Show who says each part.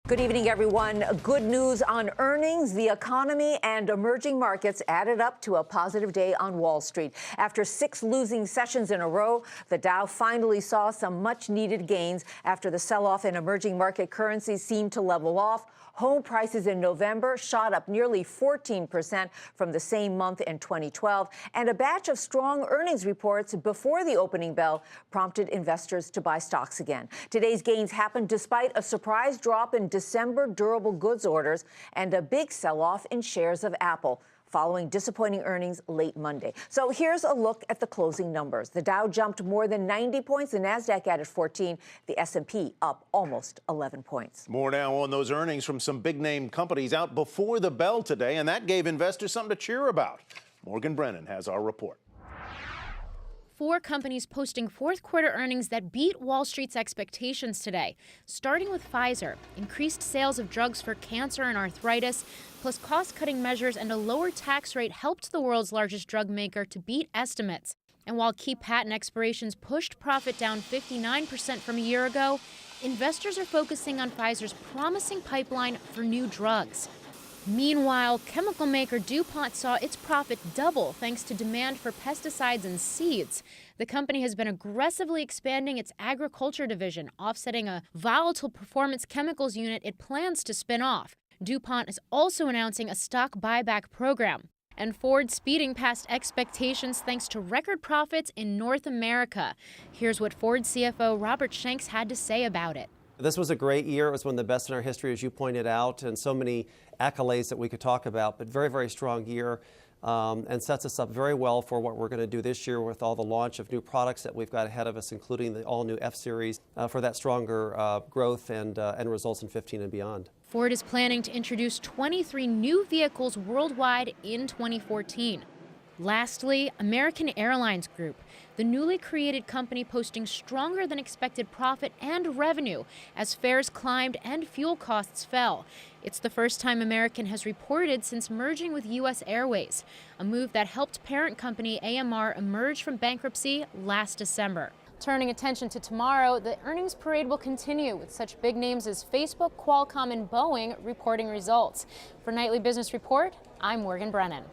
Speaker 1: Good evening, everyone. Good news on earnings, the economy, and emerging markets added up to a positive day on Wall Street. After 6 losing sessions in a row, the Dow finally saw some much-needed gains after the sell-off in emerging market currencies seemed to level off. Home prices in November shot up nearly 14% from the same month in 2012, and a batch of strong earnings reports before the opening bell prompted investors to buy stocks again. Today's gains happened despite a surprise drop in December durable goods orders and a big sell-off in shares of Apple following disappointing earnings late Monday. So here's a look at the closing numbers. The Dow jumped more than 90 points, the Nasdaq added 14, the S&P up almost 11 points.
Speaker 2: More now on those earnings from some big-name companies out before the bell today, and that gave investors something to cheer about. Morgan Brennan has our report.
Speaker 3: 4 companies posting fourth quarter earnings that beat Wall Street's expectations today. Starting with Pfizer, increased sales of drugs for cancer and arthritis, plus cost-cutting measures and a lower tax rate helped the world's largest drug maker to beat estimates. And while key patent expirations pushed profit down 59% from a year ago, investors are focusing on Pfizer's promising pipeline for new drugs. Meanwhile, chemical maker DuPont saw its profit double thanks to demand for pesticides and seeds. The company has been aggressively expanding its agriculture division, offsetting a volatile performance chemicals unit it plans to spin off. DuPont is also announcing a stock buyback program. And Ford speeding past expectations thanks to record profits in North America. Here's what Ford CFO Robert Shanks had to say about it.
Speaker 4: This was a great year. It was one of the best in our history, as you pointed out, and so many accolades that we could talk about, but very, very strong year and sets us up very well for what we're going to do this year with all the launch of new products that we've got ahead of us, including the all-new F-Series for that stronger growth and results in 15 and beyond.
Speaker 3: Ford is planning to introduce 23 new vehicles worldwide in 2014. Lastly, American Airlines Group, the newly created company posting stronger than expected profit and revenue as fares climbed and fuel costs fell. It's the first time American has reported since merging with U.S. Airways, a move that helped parent company AMR emerge from bankruptcy last December. Turning attention to tomorrow, the earnings parade will continue with such big names as Facebook, Qualcomm, and Boeing reporting results. For Nightly Business Report, I'm Morgan Brennan.